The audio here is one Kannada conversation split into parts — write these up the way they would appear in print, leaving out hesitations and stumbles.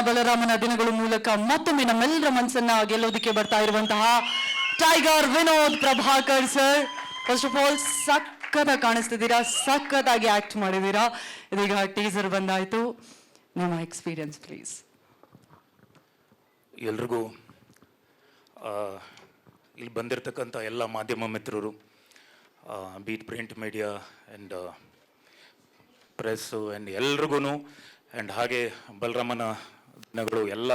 ಬಲರಾಮನ ದಿನಗಳ ಮೂಲಕ ಮತ್ತೊಮ್ಮೆ ನಮ್ಮೆಲ್ಲರ ಮನಸ್ಸನ್ನ ಗೆಲ್ಲೋದಕ್ಕೆ ಬರ್ತಾ ಇರುವಂತಹ tiger Vinod Prabhakar sir. First of all ಸಖತ್ತಾಗಿ ಕಾಣಿಸ್ತಿದ್ದೀರಾ, ಸಖತ್ತಾಗಿ ಆಕ್ಟ್ ಮಾಡಿದ್ದೀರಾ. ಇದೀಗ ಟೀಸರ್ ಬಂದಾಯ್ತು, ನಿಮ್ಮ ಎಕ್ಸ್ಪೀರಿಯನ್ಸ್ ಪ್ಲೀಸ್. ಎಲ್ರಿಗೂ ಇಲ್ಲಿ ಬಂದಿರತಕ್ಕಂಥ ಎಲ್ಲ ಮಾಧ್ಯಮ ಮಿತ್ರರು, beat print media and press and ಎಲ್ರಿಗೂ, ಆ್ಯಂಡ್ ಹಾಗೆ ಬಲರಾಮನ ದಿನಗಳು ಎಲ್ಲ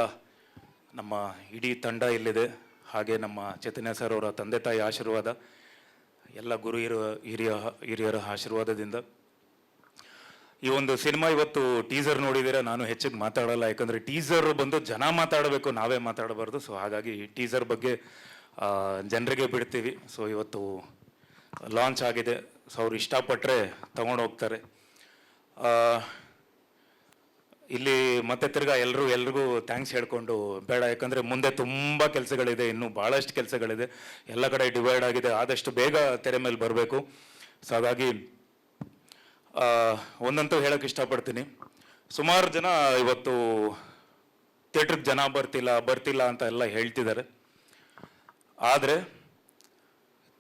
ನಮ್ಮ ಇಡೀ ತಂಡ ಇಲ್ಲಿದೆ. ಹಾಗೆ ನಮ್ಮ ಚೈತನ್ಯ ಸರ್ ಅವರ ತಂದೆ ತಾಯಿ ಆಶೀರ್ವಾದ, ಎಲ್ಲ ಗುರು ಹಿರಿಯರ ಆಶೀರ್ವಾದದಿಂದ ಈ ಒಂದು ಸಿನಿಮಾ ಇವತ್ತು ಟೀಸರ್ ನೋಡಿದರೆ ನಾನು ಹೆಚ್ಚಿಗೆ ಮಾತಾಡಲ್ಲ, ಯಾಕಂದರೆ ಟೀಸರ್ ಬಂದು ಜನ ಮಾತಾಡಬೇಕು, ನಾವೇ ಮಾತಾಡಬಾರ್ದು. ಸೊ ಹಾಗಾಗಿ ಟೀಸರ್ ಬಗ್ಗೆ ಜನರಿಗೆ ಬಿಡ್ತೀವಿ. ಸೊ ಇವತ್ತು ಲಾಂಚ್ ಆಗಿದೆ, ಸೊ ಅವ್ರು ಇಷ್ಟಪಟ್ಟರೆ ತಗೊಂಡು ಹೋಗ್ತಾರೆ. ಇಲ್ಲಿ ಮತ್ತೆ ತಿರ್ಗಾ ಎಲ್ರಿಗೂ ಥ್ಯಾಂಕ್ಸ್ ಹೇಳ್ಕೊಂಡು ಬೇಡ, ಯಾಕಂದರೆ ಮುಂದೆ ತುಂಬ ಕೆಲಸಗಳಿದೆ, ಇನ್ನೂ ಭಾಳಷ್ಟು ಕೆಲಸಗಳಿದೆ, ಎಲ್ಲ ಕಡೆ ಡಿವೈಡ್ ಆಗಿದೆ, ಆದಷ್ಟು ಬೇಗ ತೆರೆ ಮೇಲೆ ಬರಬೇಕು. ಸೊ ಹಾಗಾಗಿ ಒಂದಂತೂ ಹೇಳೋಕ್ಕೆ ಇಷ್ಟಪಡ್ತೀನಿ, ಸುಮಾರು ಜನ ಇವತ್ತು ಥಿಯೇಟ್ರಿಗೆ ಜನ ಬರ್ತಿಲ್ಲ ಅಂತ ಎಲ್ಲ ಹೇಳ್ತಿದ್ದಾರೆ. ಆದರೆ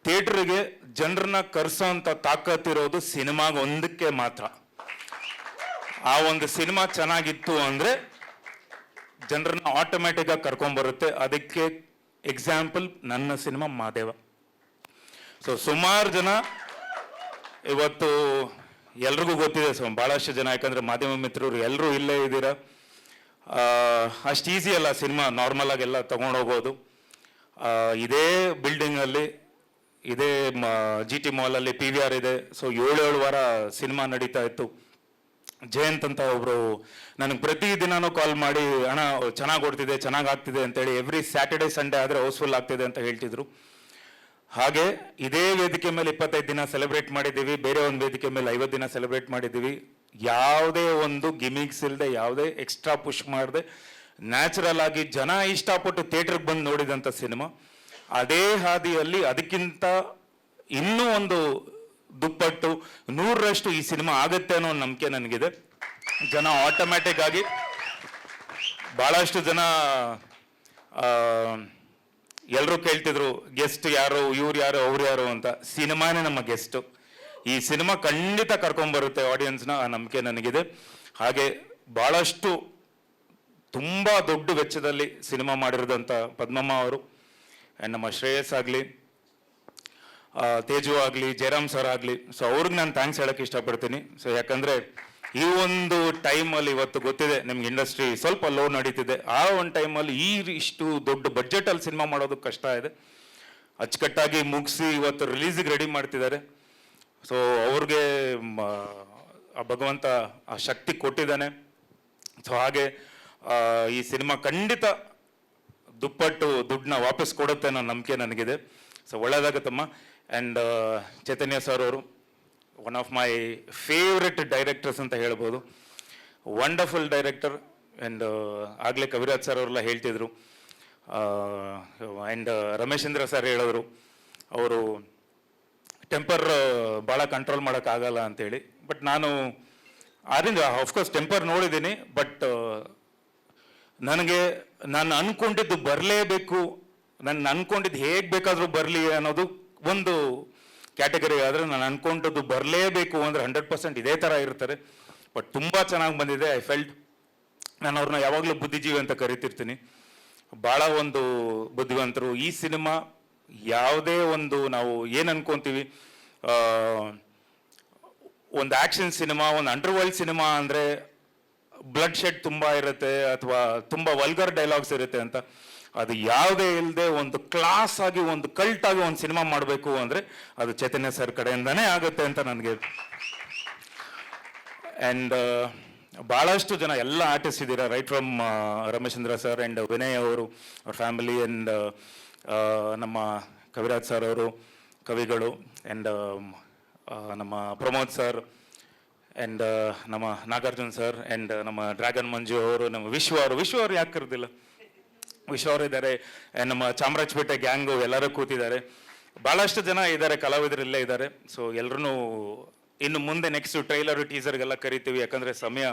ಥಿಯೇಟ್ರಿಗೆ ಜನರನ್ನ ಕರೆಸೋಂಥ ತಾಕತ್ತಿರೋದು ಸಿನಿಮಾಗ ಒಂದಕ್ಕೆ ಮಾತ್ರ. ಆ ಒಂದು ಸಿನಿಮಾ ಚೆನ್ನಾಗಿತ್ತು ಅಂದರೆ ಜನರನ್ನ ಆಟೋಮ್ಯಾಟಿಕ್ಕಾಗಿ ಕರ್ಕೊಂಬರುತ್ತೆ. ಅದಕ್ಕೆ ಎಕ್ಸಾಂಪಲ್ ನನ್ನ ಸಿನಿಮಾ ಮಾದೇವ. ಸೊ ಸುಮಾರು ಜನ ಇವತ್ತು ಎಲ್ರಿಗೂ ಗೊತ್ತಿದೆ, ಸೊ ಭಾಳಷ್ಟು ಜನ, ಯಾಕಂದರೆ ಮಾಧ್ಯಮ ಮಿತ್ರರು ಎಲ್ಲರೂ ಇಲ್ಲೇ ಇದ್ದೀರಾ. ಅಷ್ಟು ಈಸಿ ಅಲ್ಲ ಸಿನಿಮಾ ನಾರ್ಮಲ್ ಆಗೆಲ್ಲ ತೊಗೊಂಡೋಗೋದು. ಇದೇ ಬಿಲ್ಡಿಂಗಲ್ಲಿ, ಇದೇ GT ಮಾಲಲ್ಲಿ PVR ಇದೆ. ಸೊ 7 ವಾರ ಸಿನಿಮಾ ನಡೀತಾ ಇತ್ತು. ಜಯಂತ್ ಅಂತ ಒಬ್ಬರು ನನಗೆ ಪ್ರತಿದಿನನೂ ಕಾಲ್ ಮಾಡಿ, ಅಣ್ಣ ಚೆನ್ನಾಗಿ ಓಡ್ತಿದೆ, ಚೆನ್ನಾಗಿ ಆಗ್ತಿದೆ ಅಂತೇಳಿ, ಎವ್ರಿ ಸ್ಯಾಟರ್ಡೆ ಸಂಡೇ ಆದರೆ ಹೌಸ್ಫುಲ್ ಆಗ್ತಿದೆ ಅಂತ ಹೇಳ್ತಿದ್ರು. ಹಾಗೆ ಇದೇ ವೇದಿಕೆ ಮೇಲೆ 25 ದಿನ ಸೆಲೆಬ್ರೇಟ್ ಮಾಡಿದ್ದೀವಿ, ಬೇರೆ ಒಂದು ವೇದಿಕೆ ಮೇಲೆ 50 ದಿನ ಸೆಲೆಬ್ರೇಟ್ ಮಾಡಿದ್ದೀವಿ. ಯಾವುದೇ ಒಂದು ಗಿಮಿಕ್ಸ್ ಇಲ್ಲದೆ, ಯಾವುದೇ ಎಕ್ಸ್ಟ್ರಾ ಪುಷ್ ಮಾಡದೆ, ನ್ಯಾಚುರಲ್ ಆಗಿ ಜನ ಇಷ್ಟಪಟ್ಟು ಥಿಯೇಟ್ರಿಗೆ ಬಂದು ನೋಡಿದಂಥ ಸಿನಿಮಾ. ಅದೇ ಹಾದಿಯಲ್ಲಿ ಅದಕ್ಕಿಂತ ಇನ್ನೂ ಒಂದು ದುಪ್ಪಟ್ಟು 100ರಷ್ಟು ಈ ಸಿನಿಮಾ ಆಗುತ್ತೆ ಅನ್ನೋ ನಂಬಿಕೆ ನನಗಿದೆ. ಜನ ಆಟೋಮ್ಯಾಟಿಕ್ ಆಗಿ, ಭಾಳಷ್ಟು ಜನ ಎಲ್ಲರೂ ಕೇಳ್ತಿದ್ರು ಗೆಸ್ಟ್ ಯಾರು, ಇವ್ರು ಯಾರು, ಅವ್ರು ಯಾರು ಅಂತ. ಸಿನಿಮಾನೇ ನಮ್ಮ ಗೆಸ್ಟು. ಈ ಸಿನಿಮಾ ಖಂಡಿತ ಕರ್ಕೊಂಬರುತ್ತೆ ಆಡಿಯನ್ಸ್ನ, ಆ ನಂಬಿಕೆ ನನಗಿದೆ. ಹಾಗೆ ಭಾಳಷ್ಟು ತುಂಬ ದೊಡ್ಡ ವೆಚ್ಚದಲ್ಲಿ ಸಿನಿಮಾ ಮಾಡಿರೋದಂಥ ಪದ್ಮಮ್ಮ ಅವರು ಆ್ಯಂಡ್ ನಮ್ಮ ಶ್ರೇಯಸ್ ಆಗಲಿ, ತೇಜು ಆಗಲಿ, ಜಯರಾಮ್ ಸರ್ ಆಗಲಿ, ಸೊ ಅವ್ರಿಗೆ ನಾನು ಥ್ಯಾಂಕ್ಸ್ ಹೇಳೋಕ್ಕೆ ಇಷ್ಟಪಡ್ತೀನಿ. ಸೊ ಯಾಕಂದರೆ ಈ ಒಂದು ಟೈಮಲ್ಲಿ, ಇವತ್ತು ಗೊತ್ತಿದೆ ನಿಮ್ಗೆ ಇಂಡಸ್ಟ್ರಿ ಸ್ವಲ್ಪ ಲೋ ನಡೀತಿದೆ, ಆ ಒಂದು ಟೈಮಲ್ಲಿ ಇಷ್ಟು ದೊಡ್ಡ ಬಡ್ಜೆಟಲ್ಲಿ ಸಿನಿಮಾ ಮಾಡೋದು ಕಷ್ಟ ಇದೆ. ಅಚ್ಚುಕಟ್ಟಾಗಿ ಮುಗಿಸಿ ಇವತ್ತು ರಿಲೀಸಿಗೆ ರೆಡಿ ಮಾಡ್ತಿದ್ದಾರೆ. ಸೊ ಅವ್ರಿಗೆ ಆ ಭಗವಂತ ಆ ಶಕ್ತಿ ಕೊಟ್ಟಿದ್ದಾನೆ. ಸೊ ಹಾಗೆ ಈ ಸಿನಿಮಾ ಖಂಡಿತ ದುಪ್ಪಟ್ಟು ದುಡ್ಡನ್ನ ವಾಪಸ್ ಕೊಡುತ್ತೆ ಅನ್ನೋ ನಂಬಿಕೆ ನನಗಿದೆ. ಸೊ ಒಳ್ಳೆಯದಾಗುತ್ತಮ್ಮ. ಆ್ಯಂಡ್ ಚೈತನ್ಯ ಸರ್ ಅವರು one of my favourite directors ಅಂತ ಹೇಳ್ಬೋದು. Wonderful director. ಆ್ಯಂಡ್ ಆಗಲೇ ಕವಿರಾಜ್ ಸರ್ ಅವರೆಲ್ಲ ಹೇಳ್ತಿದ್ರು, ಆ್ಯಂಡ್ ರಮೇಶೇಂದ್ರ ಸರ್ ಹೇಳಿದ್ರು, ಅವರು ಟೆಂಪರ್ ಭಾಳ ಕಂಟ್ರೋಲ್ ಮಾಡೋಕ್ಕಾಗಲ್ಲ ಅಂತೇಳಿ. ಬಟ್ ನಾನು ಅದರಿಂದ ಆಫ್ಕೋರ್ಸ್ ಟೆಂಪರ್ ನೋಡಿದ್ದೀನಿ, ಬಟ್ ನಾನು ಅಂದ್ಕೊಂಡಿದ್ದು ಬರಲೇಬೇಕು, ನಾನು ಅಂದ್ಕೊಂಡಿದ್ದು ಹೇಗೆ ಬೇಕಾದರೂ ಬರಲಿ ಅನ್ನೋದು ಒಂದು ಕ್ಯಾಟಗರಿ. ಆದರೆ ನಾನು ಅಂದ್ಕೊಂಡದ್ದು ಬರಲೇಬೇಕು ಅಂದರೆ 100% ಇದೇ ಥರ ಇರ್ತಾರೆ. ಬಟ್ ತುಂಬ ಚೆನ್ನಾಗಿ ಬಂದಿದೆ. ಐ ಫೆಲ್ಟ್, ನಾನು ಅವ್ರನ್ನ ಯಾವಾಗಲೂ ಬುದ್ಧಿಜೀವಿ ಅಂತ ಕರಿತಿರ್ತೀನಿ. ಭಾಳ ಒಂದು ಬುದ್ಧಿವಂತರು. ಈ ಸಿನಿಮಾ ಯಾವುದೇ ಒಂದು ನಾವು ಏನು ಅನ್ಕೊತೀವಿ, ಒಂದು ಆ್ಯಕ್ಷನ್ ಸಿನಿಮಾ, ಒಂದು ಅಂಡರ್ವರ್ಲ್ಡ್ ಸಿನಿಮಾ ಅಂದರೆ ಬ್ಲಡ್ ಶೆಡ್ ತುಂಬ ಇರುತ್ತೆ, ಅಥವಾ ತುಂಬ ವಲ್ಗರ್ ಡೈಲಾಗ್ಸ್ ಇರುತ್ತೆ ಅಂತ. ಅದು ಯಾವುದೇ ಇಲ್ಲದೆ ಒಂದು ಕ್ಲಾಸ್ ಆಗಿ, ಒಂದು ಕಲ್ಟ್ ಆಗಿ ಒಂದು ಸಿನಿಮಾ ಮಾಡಬೇಕು ಅಂದರೆ ಅದು ಚೈತನ್ಯ ಸರ್ ಕಡೆಯಿಂದನೇ ಆಗುತ್ತೆ ಅಂತ ನನಗೆ. ಆ್ಯಂಡ್ ಭಾಳಷ್ಟು ಜನ ಎಲ್ಲ ಆರ್ಟಿಸ್ಟ್ ಇದ್ದೀರಾ, right from Rameshendra sir and Vinay ಅವರು, ಅವ್ರ ಫ್ಯಾಮಿಲಿ, ಆ್ಯಂಡ್ ನಮ್ಮ ಕವಿರಾಜ್ ಸರ್ ಅವರು ಕವಿಗಳು, ಆ್ಯಂಡ್ ನಮ್ಮ ಪ್ರಮೋದ್ ಸರ್, ಆ್ಯಂಡ್ ನಮ್ಮ ನಾಗಾರ್ಜುನ್ ಸರ್, ಆ್ಯಂಡ್ ನಮ್ಮ ಡ್ರ್ಯಾಗನ್ ಮಂಜು ಅವರು, ನಮ್ಮ ವಿಶ್ವ ಅವರು ಯಾಕೆ ಕರೆದಿಲ್ಲ, ವಿಶ್ವ ಅವರು ಇದ್ದಾರೆ, ನಮ್ಮ ಚಾಮರಾಜಪೇಟೆ ಗ್ಯಾಂಗು ಎಲ್ಲರೂ ಕೂತಿದ್ದಾರೆ. ಭಾಳಷ್ಟು ಜನ ಇದ್ದಾರೆ, ಕಲಾವಿದರು ಇಲ್ಲೇ ಇದ್ದಾರೆ. ಸೊ ಎಲ್ಲರೂ ಇನ್ನು ಮುಂದೆ ನೆಕ್ಸ್ಟ್ ಟ್ರೈಲರು ಟೀಸರ್ಗೆಲ್ಲ ಕರಿತೀವಿ, ಯಾಕಂದರೆ ಸಮಯ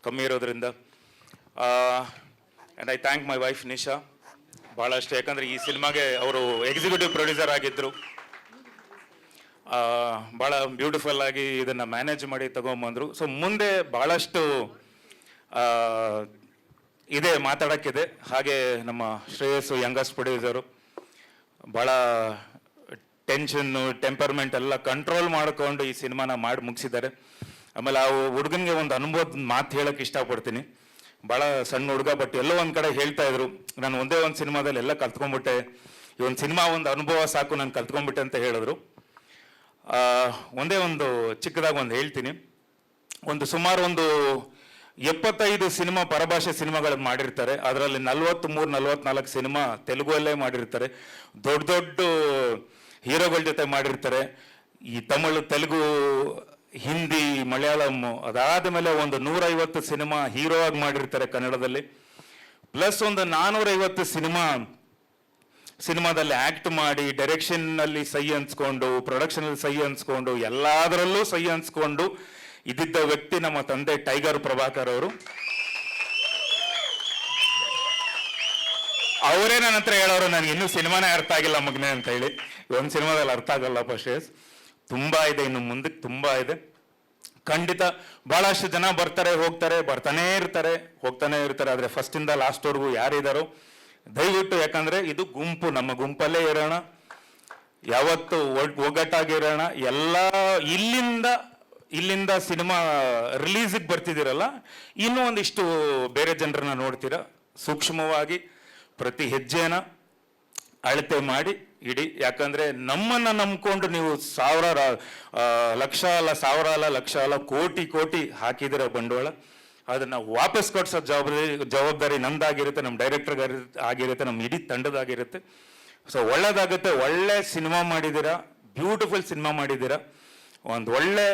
ಕಮ್ಮಿ ಇರೋದ್ರಿಂದ. And I thank my wife Nisha ಭಾಳಷ್ಟು, ಯಾಕಂದರೆ ಈ ಸಿನಿಮಾಗೆ ಅವರು ಎಕ್ಸಿಕ್ಯೂಟಿವ್ ಪ್ರೊಡ್ಯೂಸರ್ ಆಗಿದ್ದರು. ಭಾಳ ಬ್ಯೂಟಿಫುಲ್ ಆಗಿ ಇದನ್ನು ಮ್ಯಾನೇಜ್ ಮಾಡಿ ತಗೊಂಬಂದರು. ಸೊ ಮುಂದೆ ಭಾಳಷ್ಟು ಇದೆ ಮಾತಾಡೋಕ್ಕಿದೆ. ಹಾಗೆ ನಮ್ಮ ಶ್ರೇಯಸ್ಸು ಯಂಗಸ್ಟ್ ಪ್ರೊಡ್ಯೂಸರು ಭಾಳ ಟೆನ್ಷನ್ನು ಟೆಂಪರ್ಮೆಂಟ್ ಎಲ್ಲ ಕಂಟ್ರೋಲ್ ಮಾಡಿಕೊಂಡು ಈ ಸಿನಿಮಾನ ಮಾಡಿ ಮುಗಿಸಿದ್ದಾರೆ. ಆಮೇಲೆ ಆ ಹುಡುಗನಿಗೆ ಒಂದು ಅನುಭವದ ಮಾತು ಹೇಳೋಕ್ಕೆ ಇಷ್ಟಪಡ್ತೀನಿ. ಭಾಳ ಸಣ್ಣ ಹುಡುಗ, ಬಟ್ ಎಲ್ಲೋ ಒಂದು ಕಡೆ ಹೇಳ್ತಾ ಇದ್ರು, ನಾನು ಒಂದೇ ಒಂದು ಸಿನಿಮಾದಲ್ಲಿ ಎಲ್ಲ ಕಲ್ತ್ಕೊಂಡ್ಬಿಟ್ಟೆ, ಈ ಒಂದು ಸಿನಿಮಾ ಒಂದು ಅನುಭವ ಸಾಕು ನಾನು ಕಲ್ತ್ಕೊಂಡ್ಬಿಟ್ಟೆ ಅಂತ ಹೇಳಿದ್ರು. ಒಂದೇ ಒಂದು ಚಿಕ್ಕದಾಗಿ ಒಂದು ಹೇಳ್ತೀನಿ. ಸುಮಾರು 75 ಸಿನಿಮಾ ಪರಭಾಷೆ ಸಿನಿಮಾಗಳು ಮಾಡಿರ್ತಾರೆ. ಅದರಲ್ಲಿ 43-44 ಸಿನಿಮಾ ತೆಲುಗುವಲ್ಲೇ ಮಾಡಿರ್ತಾರೆ. ದೊಡ್ಡ ದೊಡ್ಡ ಹೀರೋಗಳ ಜೊತೆ ಮಾಡಿರ್ತಾರೆ. ಈ ತಮಿಳು, ತೆಲುಗು, ಹಿಂದಿ, ಮಲಯಾಳಂ, ಅದಾದ ಮೇಲೆ 150 ಸಿನಿಮಾ ಹೀರೋ ಆಗಿ ಮಾಡಿರ್ತಾರೆ ಕನ್ನಡದಲ್ಲಿ. ಪ್ಲಸ್ 450 ಸಿನಿಮಾದಲ್ಲಿ ಆ್ಯಕ್ಟ್ ಮಾಡಿ, ಡೈರೆಕ್ಷನ್ನಲ್ಲಿ ಸಹಿ ಹಂಚ್ಕೊಂಡು, ಪ್ರೊಡಕ್ಷನಲ್ಲಿ ಸಹಿ ಹಂಚ್ಕೊಂಡು, ಎಲ್ಲದರಲ್ಲೂ ಸಹಿ ಹಂಚ್ಕೊಂಡು ಇದ್ದಿದ್ದ ವ್ಯಕ್ತಿ ನಮ್ಮ ತಂದೆ ಟೈಗರ್ ಪ್ರಭಾಕರ್ ಅವರು. ಅವರೇ ನನ್ನ ಹತ್ರ ಹೇಳೋರು, ನನಗೆ ಇನ್ನೂ ಸಿನಿಮಾನೇ ಅರ್ಥ ಆಗಿಲ್ಲ ಮಗನೇ ಅಂತ ಹೇಳಿ. ಒಂದು ಸಿನಿಮಾದಲ್ಲಿ ಅರ್ಥ ಆಗಲ್ಲಪ್ಪ ಶ್ರೇಯಸ್, ತುಂಬ ಇದೆ, ಇನ್ನು ಮುಂದಕ್ಕೆ ತುಂಬ ಇದೆ. ಖಂಡಿತ ಭಾಳಷ್ಟು ಜನ ಬರ್ತಾರೆ ಬರ್ತಾನೇ ಇರ್ತಾರೆ. ಆದರೆ ಫಸ್ಟಿಂದ ಲಾಸ್ಟ್ವರೆಗೂ ಯಾರಿದ್ದಾರೋ ದಯವಿಟ್ಟು, ಯಾಕಂದರೆ ಇದು ಗುಂಪು, ನಮ್ಮ ಗುಂಪಲ್ಲೇ ಇರೋಣ, ಯಾವತ್ತು ಒಗ್ಗಟ್ಟಾಗಿರೋಣ. ಎಲ್ಲ ಇಲ್ಲಿಂದ ಸಿನಿಮಾ ರಿಲೀಸಿಗೆ ಬರ್ತಿದ್ದೀರಲ್ಲ, ಇನ್ನೂ ಒಂದಿಷ್ಟು ಬೇರೆ ಜನರನ್ನ ನೋಡ್ತೀರಾ. ಸೂಕ್ಷ್ಮವಾಗಿ ಪ್ರತಿ ಹೆಜ್ಜೆನ ಅಳತೆ ಮಾಡಿ ಇಡಿ. ಯಾಕಂದರೆ ನಮ್ಮನ್ನು ನಂಬ್ಕೊಂಡು ನೀವು ಲಕ್ಷ ಅಲ್ಲ ಲಕ್ಷ ಅಲ್ಲ ಕೋಟಿ ಹಾಕಿದಿರೋ ಬಂಡವಾಳ, ಅದನ್ನು ವಾಪಸ್ ಕೊಡಿಸೋ ಜವಾಬ್ದಾರಿ ನಮ್ದಾಗಿರುತ್ತೆ, ನಮ್ಮ ಡೈರೆಕ್ಟರ್ ಆಗಿರುತ್ತೆ, ನಮ್ಮ ಇಡೀ ತಂಡದಾಗಿರುತ್ತೆ. ಸೊ ಒಳ್ಳೇದಾಗುತ್ತೆ. ಒಳ್ಳೆ ಸಿನಿಮಾ ಮಾಡಿದ್ದೀರಾ, ಬ್ಯೂಟಿಫುಲ್ ಸಿನಿಮಾ ಮಾಡಿದ್ದೀರಾ, ಒಂದು ಒಳ್ಳೆ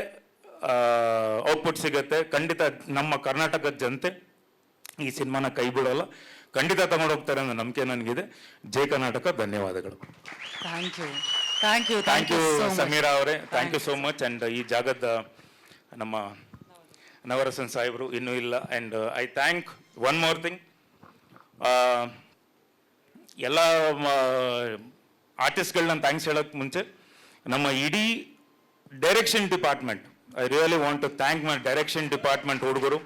ಔಟ್ಪುಟ್ ಸಿಗುತ್ತೆ. ಖಂಡಿತ ನಮ್ಮ ಕರ್ನಾಟಕದ ಜನತೆ ಈ ಸಿನಿಮಾನ ಕೈ ಬಿಡೋಲ್ಲ, ಖಂಡಿತ ತಗೊಂಡೋಗ್ತಾರೆ ಅನ್ನೋ ನಂಬಿಕೆ ನನಗಿದೆ. ಜೈ ಕರ್ನಾಟಕ. ಧನ್ಯವಾದಗಳು. ಥ್ಯಾಂಕ್ ಯು ಸಮೀರಾ ಅವರೇ, thank you so much. And ಈ ಜಾಗದ ನಮ್ಮ ನವರಸನ್ ಸಾಹೇಬರು ಇನ್ನೂ ಇಲ್ಲ. And I thank one more thing, ಎಲ್ಲ ಆರ್ಟಿಸ್ಟ್ಗಳನ್ನ ಥ್ಯಾಂಕ್ಸ್ ಹೇಳೋಕ್ಕೆ ಮುಂಚೆ ನಮ್ಮ ಇಡೀ direction department, I really want to thank my direction department. ಹುಡುಗರು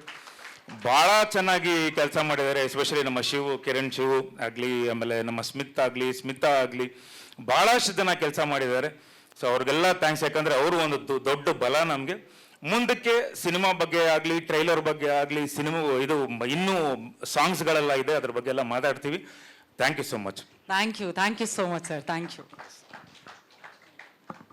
ಭಾಳ ಚೆನ್ನಾಗಿ ಕೆಲಸ ಮಾಡಿದ್ದಾರೆ. ಎಸ್ಪೆಷಲಿ ನಮ್ಮ ಕಿರಣ್ ಶಿವು ಆಗಲಿ, ಆಮೇಲೆ ನಮ್ಮ ಸ್ಮಿತಾ ಆಗಲಿ ಭಾಳಷ್ಟು ಜನ ಕೆಲಸ ಮಾಡಿದ್ದಾರೆ. ಸೊ ಅವ್ರಿಗೆಲ್ಲ ಥ್ಯಾಂಕ್ಸ್. ಯಾಕಂದರೆ ಅವರು ಒಂದು ದೊಡ್ಡ ಬಲ ನಮಗೆ. ಮುಂದಕ್ಕೆ ಸಿನಿಮಾ ಬಗ್ಗೆ ಆಗಲಿ, ಟ್ರೈಲರ್ ಬಗ್ಗೆ ಆಗಲಿ, ಇನ್ನೂ ಸಾಂಗ್ಸ್ಗಳೆಲ್ಲ ಇದೆ, ಅದ್ರ ಬಗ್ಗೆ ಎಲ್ಲ ಮಾತಾಡ್ತೀವಿ. Thank you so much. Thank you so much sir. Thank you.